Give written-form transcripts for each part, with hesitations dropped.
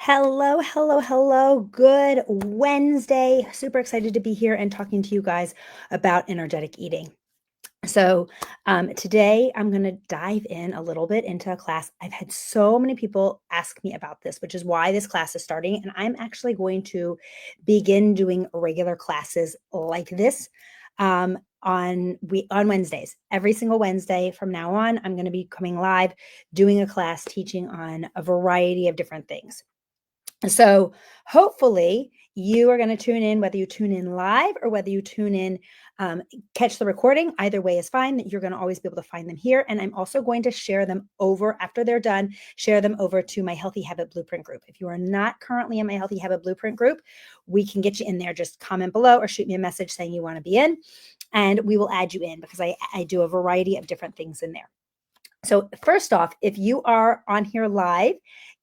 Hello, hello, hello. Good Wednesday. Super excited to be here and talking to you guys about energetic eating. Today I'm going to dive in a little bit into a class. I've had so many people ask me about this, which is why this class is starting. And I'm actually going to begin doing regular classes like this on Wednesdays. Every single Wednesday from now on, I'm going to be coming live, doing a class teaching on a variety of different things. So hopefully you are going to tune in, whether you tune in live or whether you tune in, catch the recording. Either way is fine. You're going to always be able to find them here. And I'm also going to share them over after they're done, share them over to my Healthy Habit Blueprint group. If you are not currently in my Healthy Habit Blueprint group, we can get you in there. Just comment below or shoot me a message saying you want to be in, and we will add you in because I do a variety of different things in there. So first off, if you are on here live,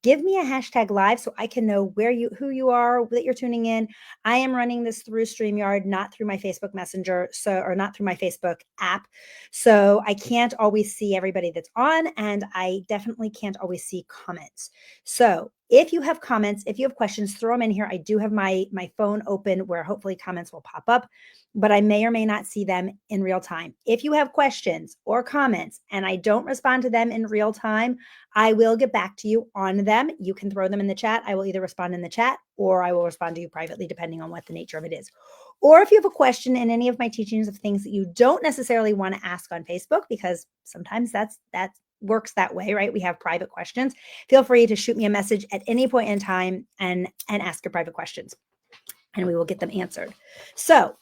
give me a hashtag live so I can know who you are, that you're tuning in. I am running this through StreamYard, not through my Facebook Messenger, or not through my Facebook app. So I can't always see everybody that's on, and I definitely can't always see comments. So if you have comments, if you have questions, throw them in here. I do have my phone open where hopefully comments will pop up, but I may or may not see them in real time. If you have questions or comments and I don't respond to them in real time, I will get back to you on them. You can throw them in the chat. I will either respond in the chat or I will respond to you privately, depending on what the nature of it is. Or if you have a question in any of my teachings of things that you don't necessarily want to ask on Facebook, because sometimes that works that way, right? We have private questions. Feel free to shoot me a message at any point in time and ask your private questions, and we will get them answered. So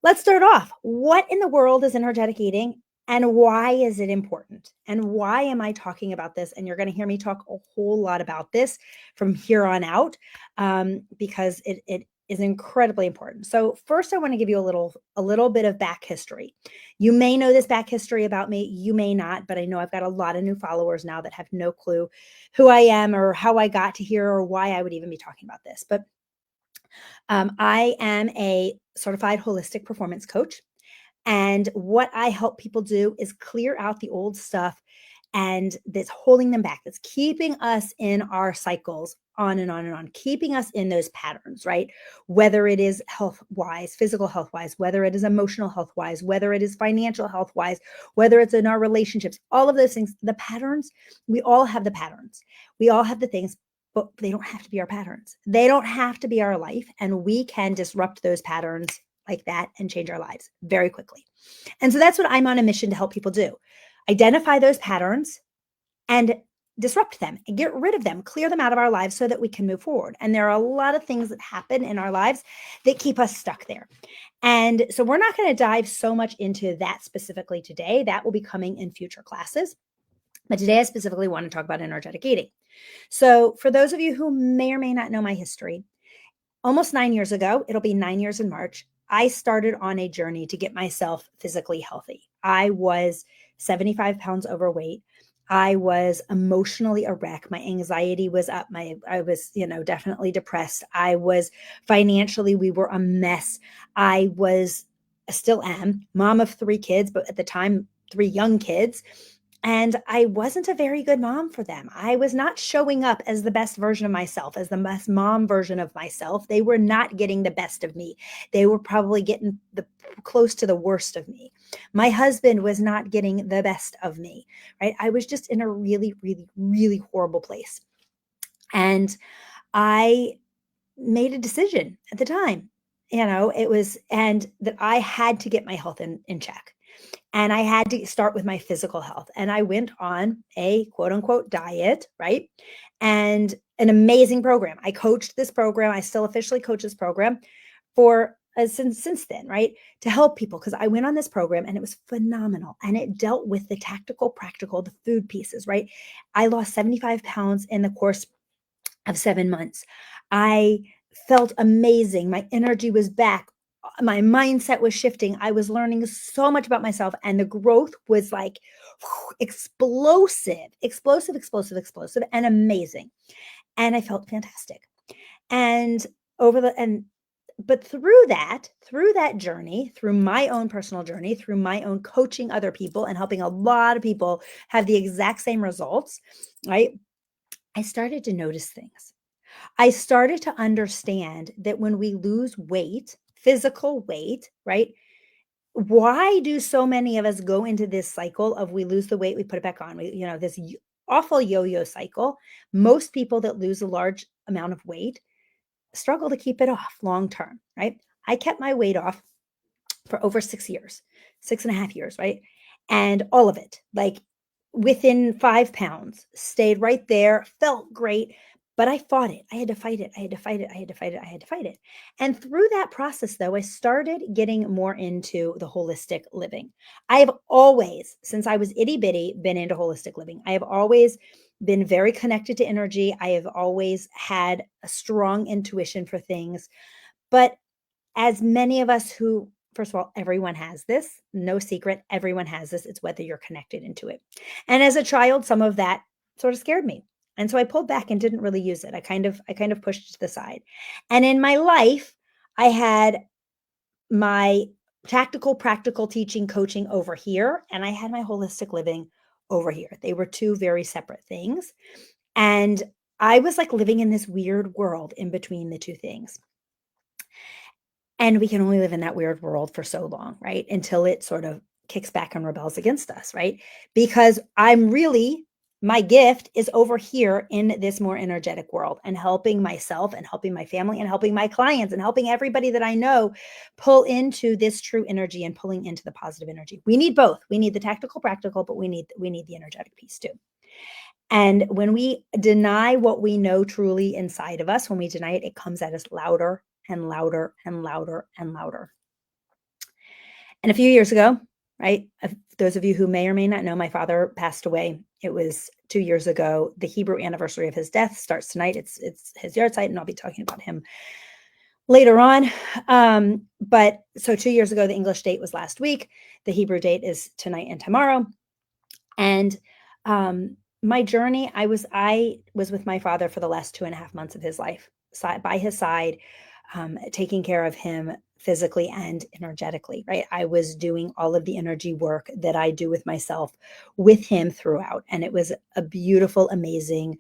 let's start off. What in the world is energetic eating, and why is it important? And why am I talking about this? And you're going to hear me talk a whole lot about this from here on out, because it is incredibly important. So first, I want to give you a little bit of back history. You may know this back history about me. You may not, but I know I've got a lot of new followers now that have no clue who I am or how I got to here or why I would even be talking about this. But I am a certified holistic performance coach. And what I help people do is clear out the old stuff and that's holding them back, that's keeping us in our cycles on and on and on, keeping us in those patterns, right? Whether it is health wise, physical health wise, whether it is emotional health wise, whether it is financial health wise, whether it's in our relationships, all of those things, the patterns, we all have the patterns. We all have the things, but they don't have to be our patterns. They don't have to be our life. And we can disrupt those patterns like that and change our lives very quickly. And so that's what I'm on a mission to help people do. Identify those patterns and disrupt them and get rid of them, clear them out of our lives so that we can move forward. And there are a lot of things that happen in our lives that keep us stuck there. And so we're not going to dive so much into that specifically today. That will be coming in future classes. But today I specifically want to talk about energetic eating. So for those of you who may or may not know my history, almost 9 years ago, it'll be 9 years in March, I started on a journey to get myself physically healthy. I was 75 pounds overweight. I was emotionally a wreck. My anxiety was up. I was, definitely depressed. I was financially, we were a mess. I still am, mom of 3 kids, but at the time, 3 young kids. And I wasn't a very good mom for them. I was not showing up as the best version of myself, as the best mom version of myself. They were not getting the best of me. They were probably getting close to the worst of me. My husband was not getting the best of me, right? I was just in a really, really, really horrible place. And I made a decision at the time, and that I had to get my health in check. And I had to start with my physical health. And I went on a quote unquote diet, right? And an amazing program. I coached this program. I still officially coach this program for since then, right? To help people, because I went on this program and it was phenomenal. And it dealt with the tactical, practical, the food pieces, right? I lost 75 pounds in the course of 7 months. I felt amazing. My energy was back. My mindset was shifting. I was learning so much about myself, and the growth was like explosive, and amazing. And I felt fantastic. And but through that journey, through my own personal journey, through my own coaching other people and helping a lot of people have the exact same results, right? I started to notice things. I started to understand that when we lose weight, physical weight, right? Why do so many of us go into this cycle of we lose the weight, we put it back on? This awful yo-yo cycle. Most people that lose a large amount of weight struggle to keep it off long term, right? I kept my weight off for over 6 years, 6.5 years, right? And all of it, like within 5 pounds, stayed right there, felt great. But I fought it. I had to fight it. I had to fight it. I had to fight it. I had to fight it. And through that process, though, I started getting more into the holistic living. I have always, since I was itty bitty, been into holistic living. I have always been very connected to energy. I have always had a strong intuition for things. But as many of us who, first of all, everyone has this, no secret, everyone has this. It's whether you're connected into it. And as a child, some of that sort of scared me. And so I pulled back and didn't really use it. I kind of pushed it to the side. And in my life, I had my tactical, practical teaching, coaching over here, and I had my holistic living over here. They were two very separate things. And I was like living in this weird world in between the two things. And we can only live in that weird world for so long, right? Until it sort of kicks back and rebels against us, right? Because my gift is over here in this more energetic world and helping myself and helping my family and helping my clients and helping everybody that I know pull into this true energy and pulling into the positive energy. We need both. We need the tactical, practical, but we need the energetic piece too. And when we deny what we know truly inside of us, when we deny it, it comes at us louder and louder and louder and louder. And a few years ago, right? Those of you who may or may not know, my father passed away. It was 2 years ago. The Hebrew anniversary of his death starts tonight. It's his yahrzeit, and I'll be talking about him later on. But so 2 years ago, the English date was last week. The Hebrew date is tonight and tomorrow. And my journey, I was with my father for the last 2.5 months of his life, by his side, taking care of him physically and energetically, right? I was doing all of the energy work that I do with myself with him throughout. And it was a beautiful, amazing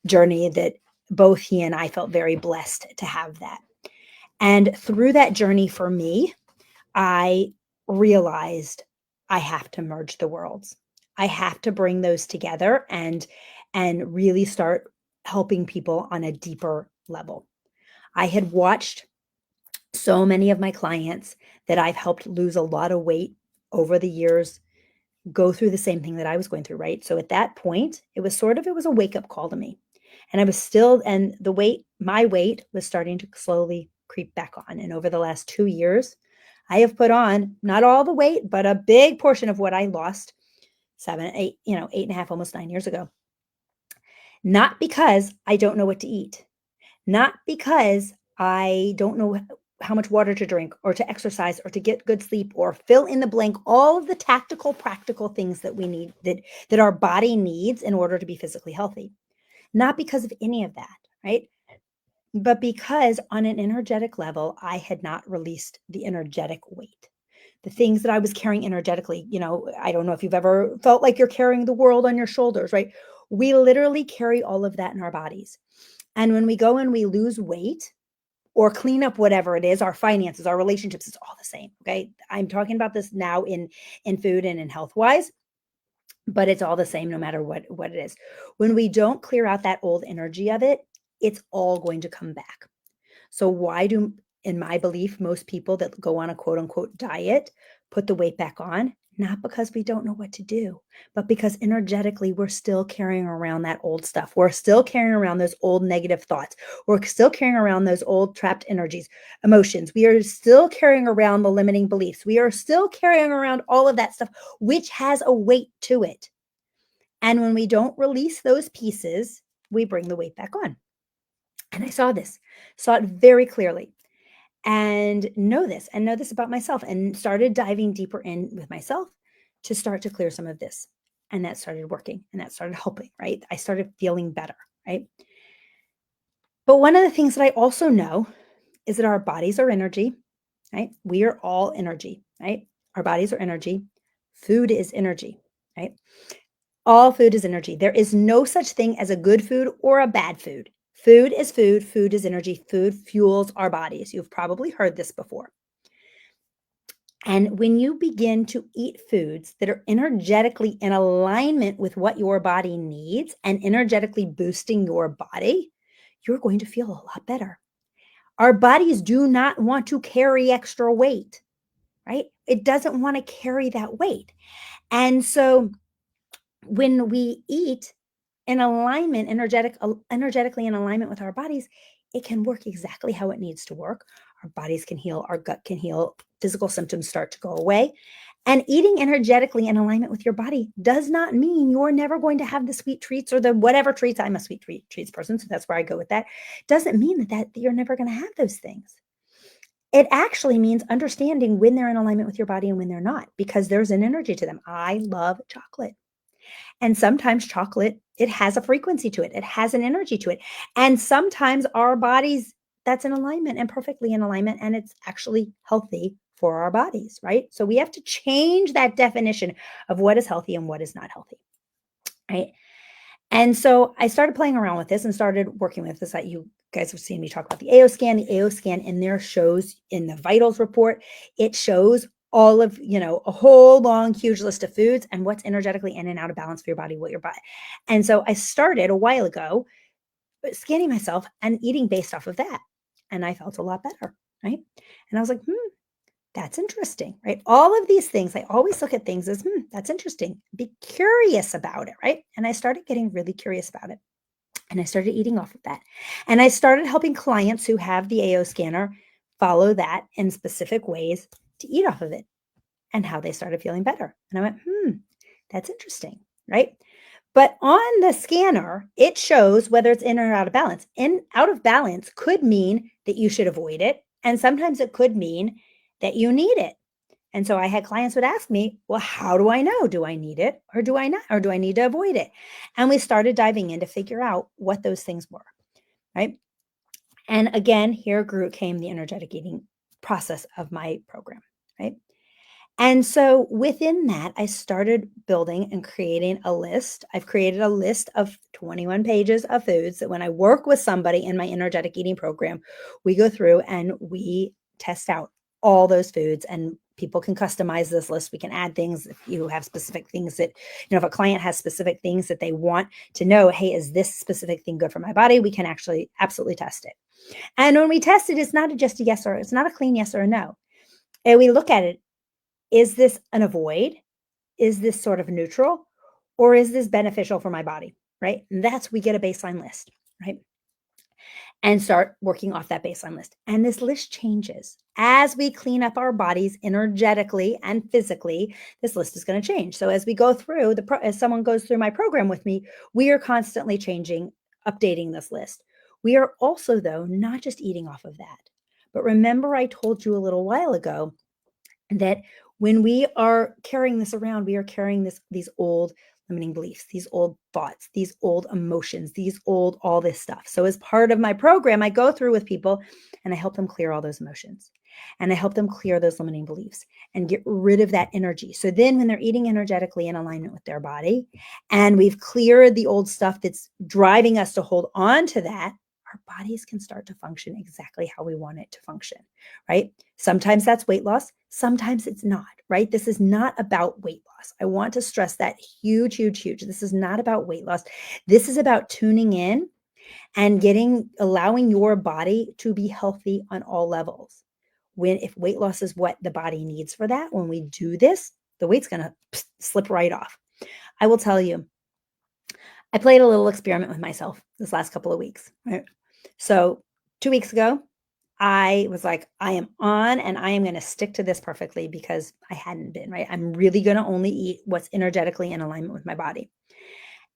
journey that both he and I felt very blessed to have that. And through that journey for me, I realized I have to merge the worlds. I have to bring those together and really start helping people on a deeper level. I had watched so many of my clients that I've helped lose a lot of weight over the years go through the same thing that I was going through, right? So at that point, it was a wake-up call to me. And I was still, and my weight was starting to slowly creep back on. And over the last 2 years, I have put on not all the weight, but a big portion of what I lost 8.5, almost 9 years ago. Not because I don't know what to eat, not because I don't know how much water to drink or to exercise or to get good sleep or fill in the blank, all of the tactical, practical things that we need, that our body needs in order to be physically healthy. Not because of any of that, right? But because on an energetic level, I had not released the energetic weight. The things that I was carrying energetically, I don't know if you've ever felt like you're carrying the world on your shoulders, right? We literally carry all of that in our bodies. And when we go and we lose weight or clean up whatever it is, our finances, our relationships, it's all the same. Okay. I'm talking about this now in food and in health wise, but it's all the same no matter what it is. When we don't clear out that old energy of it, it's all going to come back. So why do, in my belief, most people that go on a quote unquote diet put the weight back on? Not because we don't know what to do, but because energetically we're still carrying around that old stuff. We're still carrying around those old negative thoughts. We're still carrying around those old trapped energies, emotions. We are still carrying around the limiting beliefs. We are still carrying around all of that stuff, which has a weight to it. And when we don't release those pieces, we bring the weight back on. And I saw it very clearly and know this about myself, and started diving deeper in with myself to start to clear some of this. And that started working and that started helping, right? I started feeling better, right? But one of the things that I also know is that our bodies are energy, right? We are all energy, right? Our bodies are energy. Food is energy, right? All food is energy. There is no such thing as a good food or a bad food. Food is food. Food is energy. Food fuels our bodies. You've probably heard this before. And when you begin to eat foods that are energetically in alignment with what your body needs and energetically boosting your body, you're going to feel a lot better. Our bodies do not want to carry extra weight, right? It doesn't want to carry that weight. And so when we eat in alignment, energetically in alignment with our bodies, it can work exactly how it needs to work. Our bodies can heal, our gut can heal, physical symptoms start to go away. And eating energetically in alignment with your body does not mean you're never going to have the sweet treats or the whatever treats. I'm a sweet treats person, so that's where I go with that. Doesn't mean that you're never going to have those things. It actually means understanding when they're in alignment with your body and when they're not, because there's an energy to them. I love chocolate. And sometimes chocolate, it has a frequency to it. It has an energy to it. And sometimes our bodies, that's in alignment and perfectly in alignment, and it's actually healthy for our bodies, right? So we have to change that definition of what is healthy and what is not healthy, right? And so I started playing around with this and started working with this. You guys have seen me talk about the AO scan. The AO scan in there shows, in the vitals report, it shows all of, a whole long, huge list of foods and what's energetically in and out of balance for your body, what your body. And so I started a while ago scanning myself and eating based off of that. And I felt a lot better, right? And I was like, that's interesting, right? All of these things, I always look at things as, that's interesting. Be curious about it, right? And I started getting really curious about it. And I started eating off of that. And I started helping clients who have the AO scanner follow that in specific ways to eat off of it and how they started feeling better. And I went, that's interesting, right? But on the scanner, it shows whether it's in or out of balance. In out of balance could mean that you should avoid it. And sometimes it could mean that you need it. And so I had clients would ask me, well, how do I know? Do I need it or do I not? Or do I need to avoid it? And we started diving in to figure out what those things were, right? And again, here came the energetic eating process of my program, right? And so within that, I started building and creating a list. I've created a list of 21 pages of foods that when I work with somebody in my energetic eating program, we go through and we test out all those foods, and people can customize this list. We can add things if you have specific things that, if a client has specific things that they want to know, hey, is this specific thing good for my body? We can actually absolutely test it. And when we test it, it's not just a yes or it's not a clean yes or a no. And we look at it. Is this an avoid? Is this sort of neutral? Or is this beneficial for my body, right? And we get a baseline list, right? And start working off that baseline list. And this list changes. As we clean up our bodies energetically and physically, this list is going to change. So as we go through, as someone goes through my program with me, we are constantly changing, updating this list. We are also, though, not just eating off of that. But remember, I told you a little while ago that when we are carrying this around, we are carrying these old limiting beliefs, these old thoughts, these old emotions, all this stuff. So as part of my program, I go through with people and I help them clear all those emotions and I help them clear those limiting beliefs and get rid of that energy. So then when they're eating energetically in alignment with their body and we've cleared the old stuff that's driving us to hold on to that, our bodies can start to function exactly how we want it to function, right? Sometimes that's weight loss. Sometimes it's not, right? This is not about weight loss. I want to stress that huge. This is not about weight loss. This is about tuning in and allowing your body to be healthy on all levels. If weight loss is what the body needs for that, when we do this, the weight's going to slip right off. I will tell you, I played a little experiment with myself this last couple of weeks, right? So 2 weeks ago, I was like, I am on and I am going to stick to this perfectly because I hadn't been, right? I'm really going to only eat what's energetically in alignment with my body.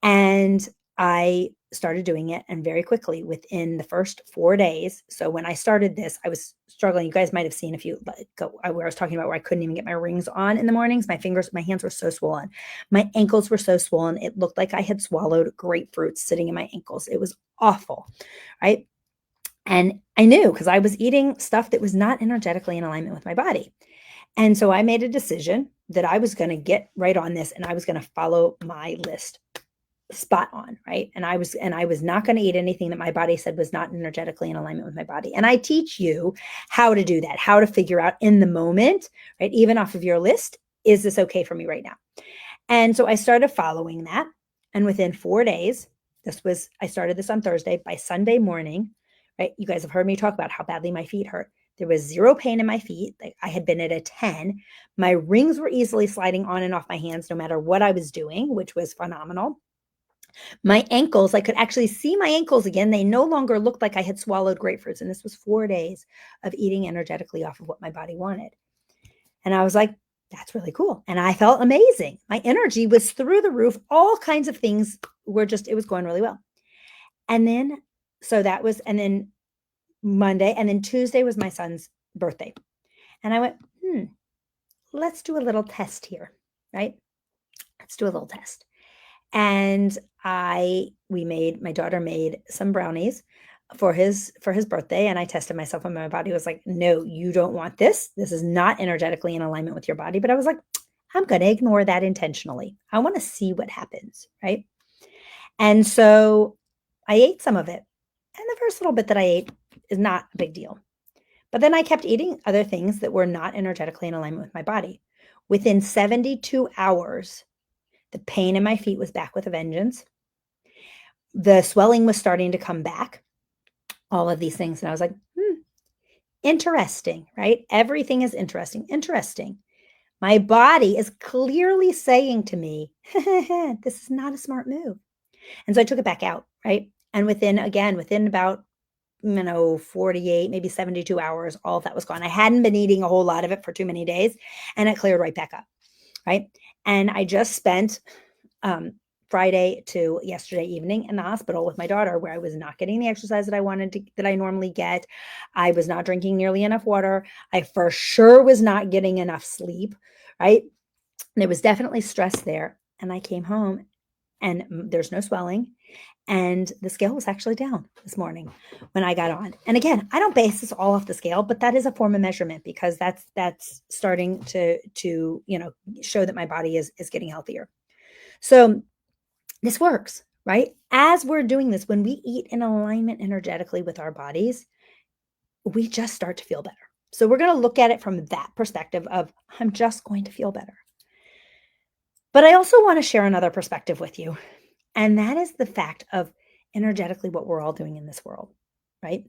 And I started doing it, and very quickly within the first 4 days. So when I started this, I was struggling. You guys might have seen where I was talking about where I couldn't even get my rings on in the mornings. My hands were so swollen. My ankles were so swollen. It looked like I had swallowed grapefruits sitting in my ankles. It was awful, right? And I knew because I was eating stuff that was not energetically in alignment with my body. And so I made a decision that I was going to get right on this and I was going to follow my list spot on, right? And I was not going to eat anything that my body said was not energetically in alignment with my body. And I teach you how to do that, how to figure out in the moment, right? Even off of your list, is this okay for me right now? And so I started following that. And within 4 days, I started this on Thursday. By Sunday morning, right? You guys have heard me talk about how badly my feet hurt. There was zero pain in my feet. I had been at a 10. My rings were easily sliding on and off my hands no matter what I was doing, which was phenomenal. My ankles, I could actually see my ankles again. They no longer looked like I had swallowed grapefruits. And this was 4 days of eating energetically off of what my body wanted. And I was like, that's really cool. And I felt amazing. My energy was through the roof. All kinds of things it was going really well. And then, and then Monday, and then Tuesday was my son's birthday. And I went, let's do a little test here, right? Let's do a little test. And my daughter made some brownies for his birthday, and I tested myself, and my body was like, no, you don't want this. This is not energetically in alignment with your body. But I was like, I'm going to ignore that intentionally. I want to see what happens, right? And so I ate some of it. And the first little bit that I ate is not a big deal. But then I kept eating other things that were not energetically in alignment with my body. Within 72 hours, the pain in my feet was back with a vengeance. The swelling was starting to come back. All of these things. And I was like, interesting, right? Everything is interesting. Interesting. My body is clearly saying to me, this is not a smart move. And so I took it back out, right? And within about 48, maybe 72 hours, all of that was gone. I hadn't been eating a whole lot of it for too many days, and it cleared right back up, right? And I just spent Friday to yesterday evening in the hospital with my daughter, where I was not getting the exercise that I normally get. I was not drinking nearly enough water. I for sure was not getting enough sleep, right? There was definitely stress there. And I came home and there's no swelling. And the scale was actually down this morning when I got on. And again, I don't base this all off the scale, but that is a form of measurement, because that's starting to show that my body is getting healthier. So this works, right? As we're doing this, when we eat in alignment energetically with our bodies, we just start to feel better. So we're going to look at it from that perspective of, I'm just going to feel better. But I also want to share another perspective with you. And that is the fact of energetically what we're all doing in this world, right?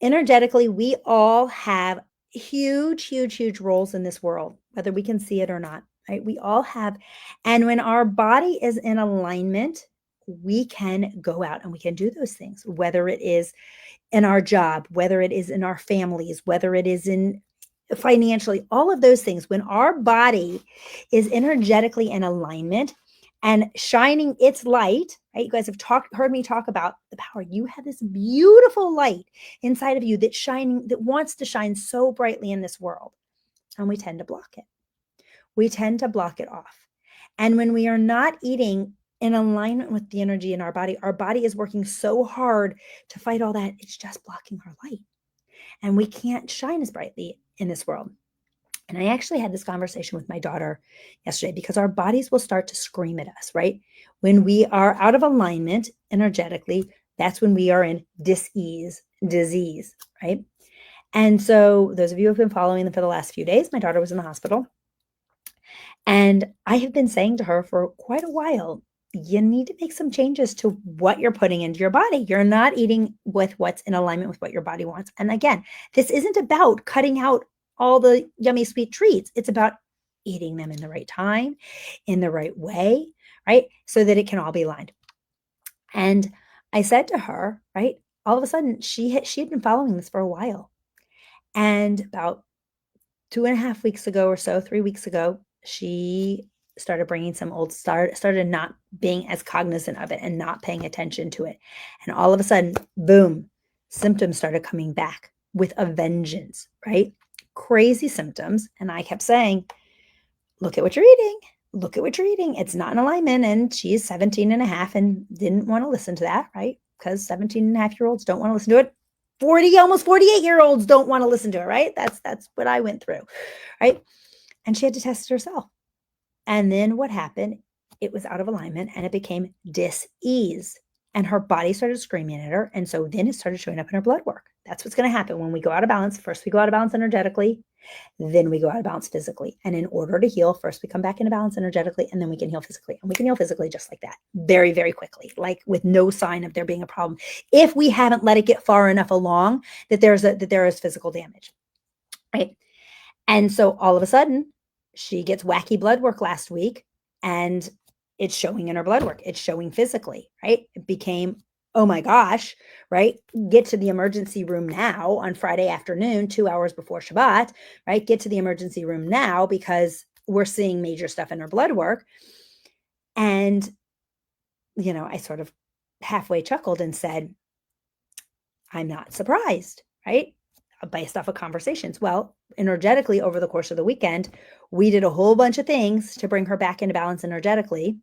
Energetically, we all have huge, huge, huge roles in this world, whether we can see it or not, right? We all have. And when our body is in alignment, we can go out and we can do those things, whether it is in our job, whether it is in our families, whether it is in financially, all of those things. When our body is energetically in alignment and shining its light, right? You guys have heard me talk about the power. You have this beautiful light inside of you that wants to shine so brightly in this world. And we tend to block it. We tend to block it off. And when we are not eating in alignment with the energy in our body is working so hard to fight all that. It's just blocking our light. And we can't shine as brightly in this world. And I actually had this conversation with my daughter yesterday, because our bodies will start to scream at us, right? When we are out of alignment energetically, that's when we are in disease, right? And so those of you who have been following them for the last few days, my daughter was in the hospital. And I have been saying to her for quite a while, you need to make some changes to what you're putting into your body. You're not eating with what's in alignment with what your body wants. And again, this isn't about cutting out all the yummy sweet treats. It's about eating them in the right time, in the right way, right? So that it can all be aligned. And I said to her, right, all of a sudden she had been following this for a while. And about 2.5 weeks ago or so, 3 weeks ago, she started bringing started not being as cognizant of it and not paying attention to it. And all of a sudden, boom, symptoms started coming back with a vengeance, right? Crazy symptoms. And I kept saying, look at what you're eating. Look at what you're eating. It's not in alignment. And she's 17 and a half and didn't want to listen to that, right? Because 17 and a half year olds don't want to listen to it. 40, almost 48-year-olds don't want to listen to it, right? That's what I went through, right? And she had to test it herself. And then what happened? it was out of alignment and it became dis-ease. And her body started screaming at her. And so then it started showing up in her blood work. That's what's going to happen when we go out of balance. First, we go out of balance energetically, then we go out of balance physically. And in order to heal, first we come back into balance energetically, and then we can heal physically. And we can heal physically just like that, very, very quickly, like with no sign of there being a problem. If we haven't let it get far enough along that there is physical damage, right? And so all of a sudden, she gets wacky blood work last week, and it's showing in her blood work. It's showing physically, right? It became, oh my gosh, right? Get to the emergency room now on Friday afternoon, 2 hours before Shabbat, right? Get to the emergency room now because we're seeing major stuff in her blood work. And, I sort of halfway chuckled and said, I'm not surprised, right? Based off of conversations. Well, energetically over the course of the weekend, we did a whole bunch of things to bring her back into balance energetically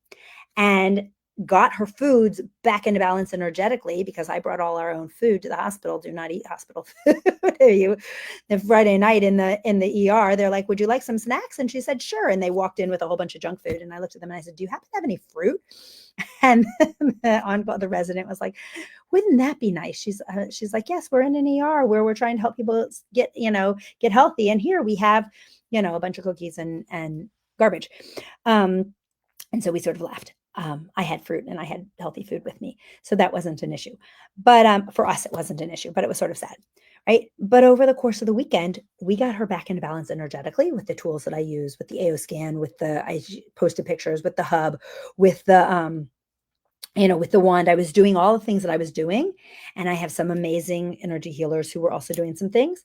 and got her foods back into balance energetically because I brought all our own food to the hospital. Do not eat hospital food. The Friday night in the ER, they're like, would you like some snacks? And she said, sure. And they walked in with a whole bunch of junk food. And I looked at them and I said, do you happen to have any fruit? And the resident was like, wouldn't that be nice? She's like, yes, we're in an ER where we're trying to help people get healthy. And here we have, a bunch of cookies and garbage. And so we sort of laughed. I had fruit and I had healthy food with me. So that wasn't an issue. But for us, it wasn't an issue, but it was sort of sad. Right. But over the course of the weekend, we got her back into balance energetically with the tools that I use, with the AO scan, I posted pictures, with the hub, with the, with the wand. I was doing all the things that I was doing. And I have some amazing energy healers who were also doing some things.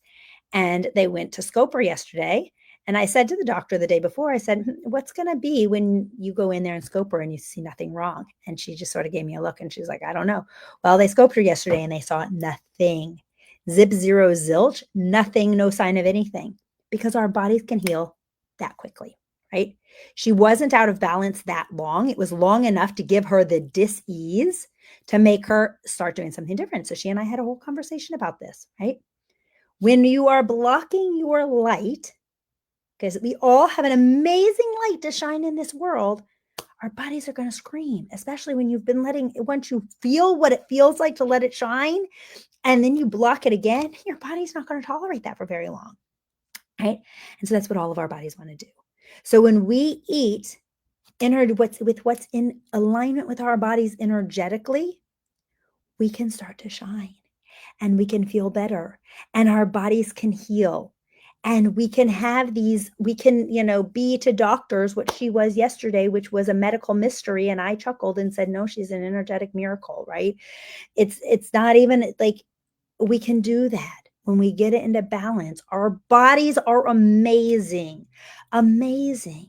And they went to scope her yesterday. And I said to the doctor the day before, I said, what's going to be when you go in there and scope her and you see nothing wrong? And she just sort of gave me a look and she's like, I don't know. Well, they scoped her yesterday and they saw nothing. Zip, zero, zilch, nothing, no sign of anything, because our bodies can heal that quickly, right? She wasn't out of balance that long. It was long enough to give her the dis-ease to make her start doing something different. So she and I had a whole conversation about this, right? When you are blocking your light, because we all have an amazing light to shine in this world, our bodies are going to scream, especially when you've been once you feel what it feels like to let it shine, and then you block it again, your body's not going to tolerate that for very long, right? And so that's what all of our bodies want to do. So when we eat what's in alignment with our bodies energetically, we can start to shine and we can feel better and our bodies can heal. And we can be to doctors what she was yesterday, which was a medical mystery. And I chuckled and said, no, she's an energetic miracle, right? It's not even like we can do that when we get it into balance. Our bodies are amazing, amazing.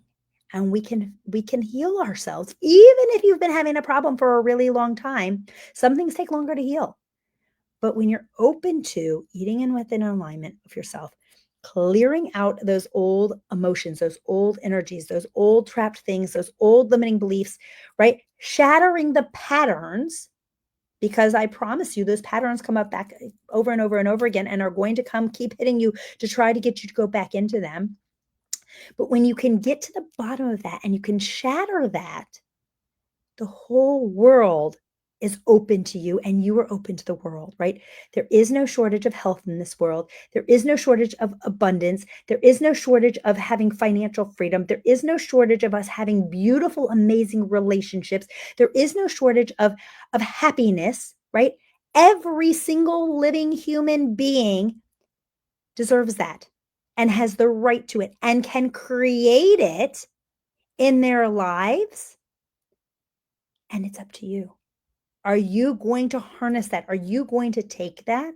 And we can heal ourselves. Even if you've been having a problem for a really long time, some things take longer to heal. But when you're open to eating in within alignment of yourself, clearing out those old emotions, those old energies, those old trapped things, those old limiting beliefs, right? Shattering the patterns, because I promise you, those patterns come up back over and over and over again and are going to keep hitting you to try to get you to go back into them. But when you can get to the bottom of that and you can shatter that, the whole world is open to you and you are open to the world, right? There is no shortage of health in this world. There is no shortage of abundance. There is no shortage of having financial freedom. There is no shortage of us having beautiful, amazing relationships. There is no shortage of happiness, right? Every single living human being deserves that and has the right to it and can create it in their lives. And it's up to you. Are you going to harness that? Are you going to take that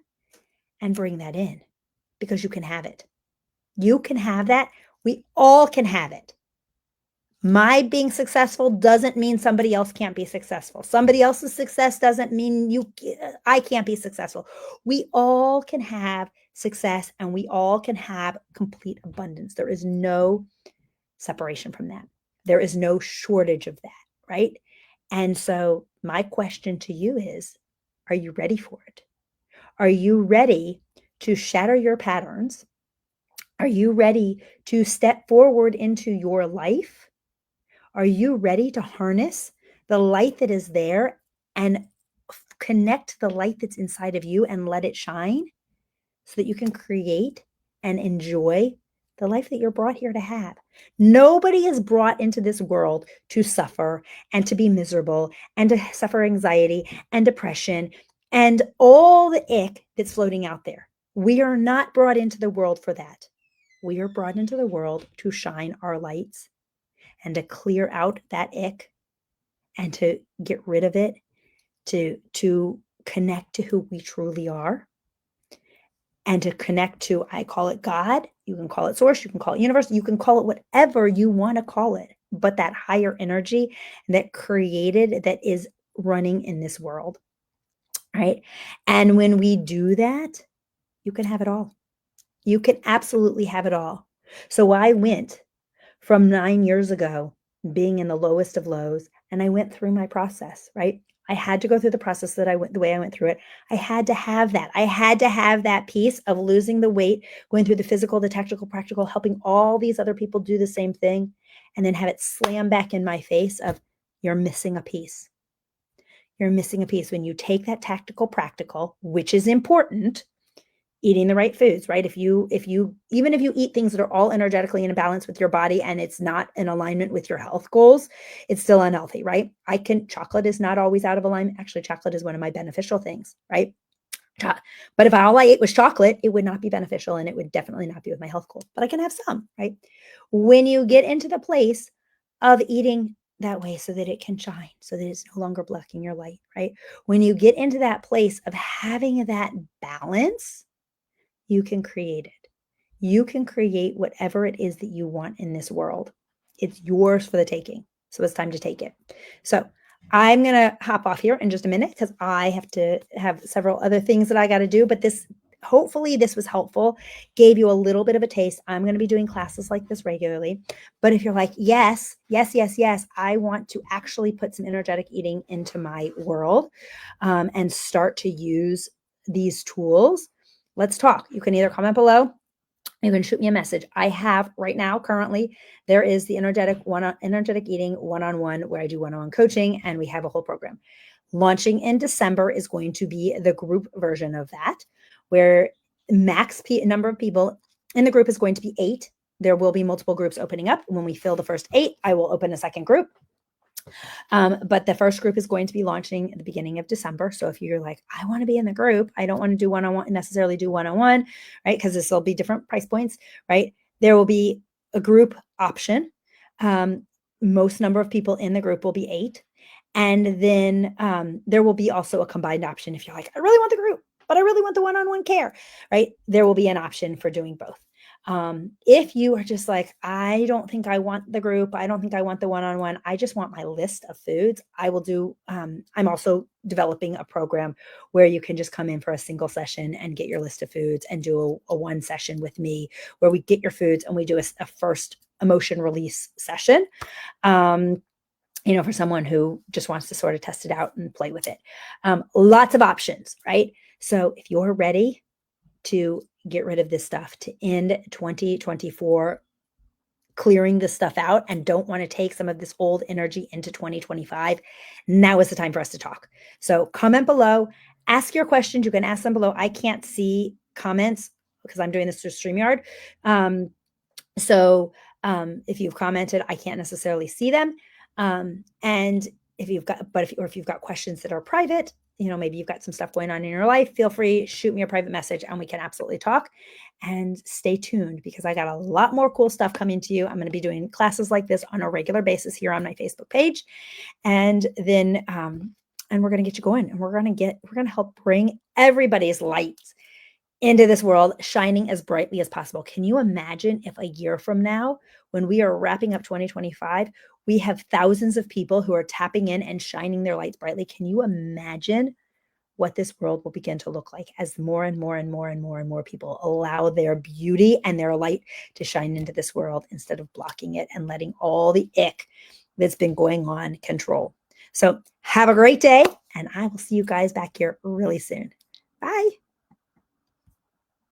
and bring that in? Because you can have it. You can have that. We all can have it. My being successful doesn't mean somebody else can't be successful. Somebody else's success doesn't mean I can't be successful. We all can have success and we all can have complete abundance. There is no separation from that. There is no shortage of that, right? And so my question to you is, are you ready for it? Are you ready to shatter your patterns? Are you ready to step forward into your life? Are you ready to harness the light that is there and connect the light that's inside of you and let it shine so that you can create and enjoy the life that you're brought here to have? Nobody is brought into this world to suffer and to be miserable and to suffer anxiety and depression and all the ick that's floating out there. We are not brought into the world for that. We are brought into the world to shine our lights and to clear out that ick and to get rid of it, to connect to who we truly are, and to connect to, I call it God, you can call it source, you can call it universe, you can call it whatever you want to call it, but that higher energy that created, that is running in this world, right? And when we do that, you can have it all. You can absolutely have it all. So I went from 9 years ago being in the lowest of lows, and I went through my process, right? I had to go through the process that I went, the way I went through it. I had to have that. I had to have that piece of losing the weight, going through the physical, the tactical, practical, helping all these other people do the same thing, and then have it slam back in my face of, you're missing a piece. You're missing a piece. When you take that tactical, practical, which is important, eating the right foods, right? Even if you eat things that are all energetically in balance with your body and it's not in alignment with your health goals, it's still unhealthy, right? Chocolate is not always out of alignment. Actually, chocolate is one of my beneficial things, right? But if all I ate was chocolate, it would not be beneficial and it would definitely not be with my health goals, but I can have some, right? When you get into the place of eating that way so that it can shine, so that it's no longer blocking your light, right? When you get into that place of having that balance, you can create it. You can create whatever it is that you want in this world. It's yours for the taking. So it's time to take it. So I'm going to hop off here in just a minute because I have to have several other things that I got to do. But hopefully this was helpful, gave you a little bit of a taste. I'm going to be doing classes like this regularly. But if you're like, yes, I want to actually put some energetic eating into my world and start to use these tools, let's talk. You can either comment below, you can shoot me a message. I have right now, currently, there is the energetic eating one-on-one where I do one-on-one coaching, and we have a whole program. Launching in December is going to be the group version of that, where max number of people in the group is going to be 8. There will be multiple groups opening up. When we fill the first 8, I will open a second group. But the first group is going to be launching at the beginning of December. So if you're like, I want to be in the group, I don't want to do one-on-one, necessarily do one-on-one, right? Because this will be different price points, right? There will be a group option. Most number of people in the group will be 8. And then there will be also a combined option. If you're like, I really want the group, but I really want the one-on-one care, right? There will be an option for doing both. If you are just like, I don't think I want the group, I don't think I want the one-on-one, I just want my list of foods, I will do, I'm also developing a program where you can just come in for a single session and get your list of foods and do a one session with me where we get your foods and we do a first emotion release session. For someone who just wants to sort of test it out and play with it. Lots of options, right? So if you're ready to get rid of this stuff, to end 2024 clearing this stuff out and don't want to take some of this old energy into 2025, now is the time for us to talk. So comment below, ask your questions. You can ask them below. I can't see comments because I'm doing this through StreamYard. If you've commented, I can't necessarily see them. And if you've got questions that are private, maybe you've got some stuff going on in your life, feel free, shoot me a private message and we can absolutely talk. And stay tuned because I got a lot more cool stuff coming to you. I'm going to be doing classes like this on a regular basis here on my Facebook page. And then, and we're going to get you going, and we're going to help bring everybody's lights into this world shining as brightly as possible. Can you imagine if a year from now, when we are wrapping up 2025, we have thousands of people who are tapping in and shining their lights brightly? Can you imagine what this world will begin to look like as more and more and more and more and more people allow their beauty and their light to shine into this world instead of blocking it and letting all the ick that's been going on control? So have a great day, and I will see you guys back here really soon. Bye.